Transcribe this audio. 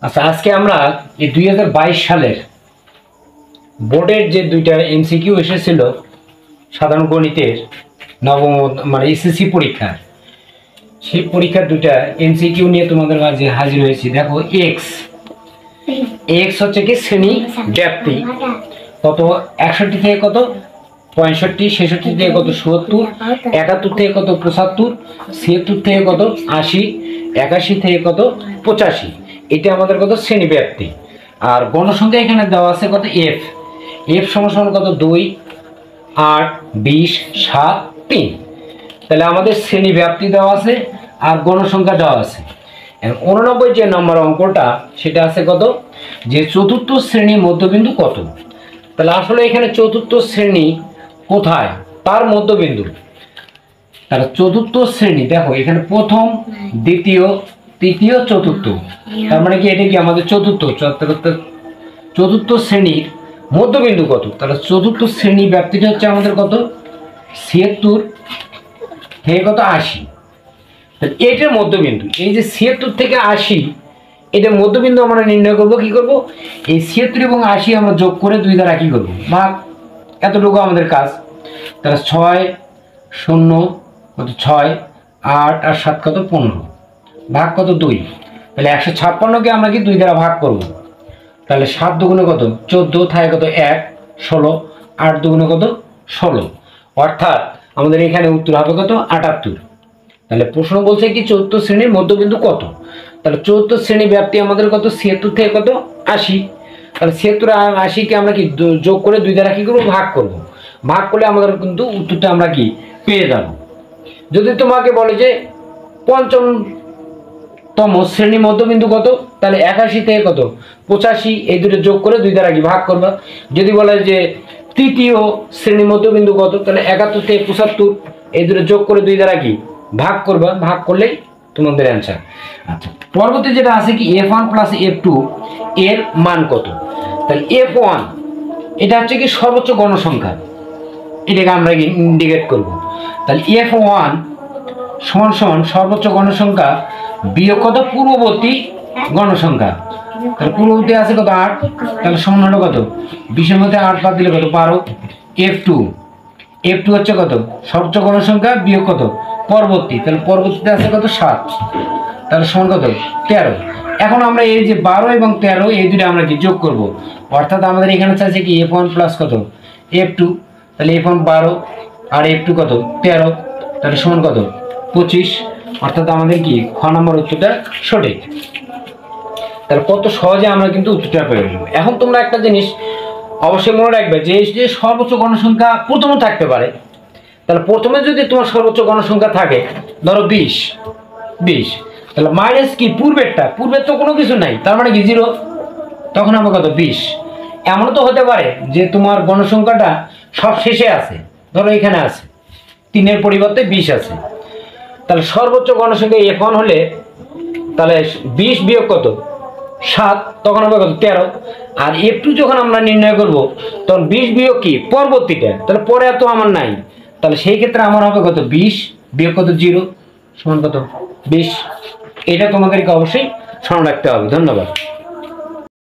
আচ্ছা, আজকে আমরা এই 2022 সালের বোর্ডের যে দুইটা এমসিকিউ এসেছিল সাধারণ গণিতের নবম মানে এসএসসি পরীক্ষার, সেই পরীক্ষার দুইটা এমসিকিউ নিয়ে তোমাদের মাঝে হাজির হয়েছি। দেখো, এক্স হচ্ছে কি শ্রেণী ব্যাপ্তি, কত 61 থেকে কত 65, 66 থেকে কত 70, 71 থেকে কত 75, 76 থেকে কত 80, 81 থেকে কত 85। এটা আমাদের কত শ্রেণী ব্যাপ্তি। আর গণসংখ্যা এখানে দেওয়া আছে কত এফ সমান কত 2, 8, 20, 7, 3। তাহলে আমাদের শ্রেণী ব্যাপ্তি দেওয়া আছে আর গণসংখ্যা দেওয়া আছে। 89 যে নম্বর অঙ্কটা সেটা আছে কত, যে চতুর্থ শ্রেণী মধ্যবিন্দু কত। তাহলে আসলে এখানে চতুর্থ শ্রেণী কোথায়, তার মধ্যবিন্দু। তাহলে চতুর্থ শ্রেণী দেখো এখানে প্রথম, দ্বিতীয়, তৃতীয়, চতুর্থ, তার মানে কি এটা কি আমাদের চতুর্থ শ্রেণীর মধ্যবিন্দু কত। তাহলে চতুর্থ শ্রেণী ব্যাপ্তিটা হচ্ছে আমাদের কত 76 থেকে কত 80। তাহলে এটার মধ্যবিন্দু, এই যে 76 থেকে 80 এটার মধ্যবিন্দু আমরা নির্ণয় করব। কি করব, এই 76 এবং 80 আমরা যোগ করে 2 দ্বারা কি করব ভাগ, এতটুকু আমাদের কাজ। তাহলে 6, 0 কত 6, 8 আর 7 কত 15, ভাগ কত 2। তাহলে 156কে আমরা কি 2 দ্বারা ভাগ করব। তাহলে 7 দুগুণে কত 14, থাকে কত 1, 16, 8 দুগুণে কত 16, অর্থাৎ আমাদের এখানে উত্তর হবে কত 78। তাহলে প্রশ্ন বলছে কি চতুর্থ শ্রেণীর মধ্যবিন্দু কত। তাহলে চতুর্থ শ্রেণী ব্যাপ্তি আমাদের কত 76 থেকে কত 80। তাহলে 76 আর 80কে আমরা কি যোগ করে 2 দ্বারা কি করব ভাগ করব। ভাগ করলে আমাদের কিন্তু উত্তরটা আমরা কি পেয়ে যাব। যদি তোমাকে বলে যে পঞ্চমতম শ্রেণী মধ্যবিন্দু কত, তাহলে 81 থেকে কত 85 এই দুটো যোগ করে 2 দ্বারা কি ভাগ করবা। যদি বলে যে তৃতীয় শ্রেণী মধ্যবিন্দু কত, তাহলে 71 থেকে 75 এই দুটো যোগ করে 2 দ্বারা কি ভাগ করবা। ভাগ করলেই তোমাদের অ্যান্সার। আচ্ছা, পরবর্তী যেটা আছে কি f1 প্লাস f2 এর মান কত। তাহলে f1 এটা হচ্ছে কি সর্বোচ্চ গণসংখ্যা, এটাকে আমরা ইন্ডিকেট করব। তাহলে f1 সমান সর্বোচ্চ গণসংখ্যা বিয়োগ কত পূর্ববর্তী গণসংখ্যা। তাহলে পূর্ববর্তী আছে কত 8, তাহলে সমান হলো কত 20 এর মধ্যে 8 বাদ দিলে কত 12। f2 হচ্ছে কত সর্বোচ্চ গণসংখ্যা বিয়োগ কত পরবর্তী, তাহলে পরবর্তীতে আছে কত 7, তাহলে সমান কত 13। এখন আমরা এই যে 12 এবং 13 এই দুটো আমরা কি যোগ করব, অর্থাৎ আমাদের এখানে চাইছে কি f1 প্লাস কত f2। তাহলে f1 12 আর f2 কত 13, তাহলে সমান কত 25, অর্থাৎ আমাদের কি খ নম্বর উত্তরটা সঠিক। তাহলে কত সহজে আমরা কিন্তু উত্তরটা পেয়ে গেলাম। এখন তোমরা একটা জিনিস অবশ্যই মনে রাখবে, যে সর্বোচ্চ গণসংখ্যা প্রথমে থাকতে পারে। তাহলে প্রথমে যদি তোমার সর্বোচ্চ গণসংখ্যা থাকে ধরো 20, তাহলে মাইনাস কি পূর্বের তো কোনো কিছু নাই, তার মানে কি 0, তখন হবে কত 20। এমনও তো হতে পারে যে তোমার গণসংখ্যাটা সব শেষে আছে, ধরো এখানে আছে 3 এর পরিবর্তে 20 আছে। তাহলে সর্বোচ্চ গণসংখ্যা f1 হলে তাহলে 20 বিয়োগ কত 7, তখন হবে কত 13। আর f2 যখন আমরা নির্ণয় করব তখন 20 বিয়োগ কি পরবর্তীটা, তাহলে পরে তো আমার নাই, তাহলে সেই ক্ষেত্রে আমার হবে কত 20 বিয়োগ কত 0 সমান কত 20। এটা তোমাদেরকে অবশ্যই স্মরণ রাখতে হবে। ধন্যবাদ।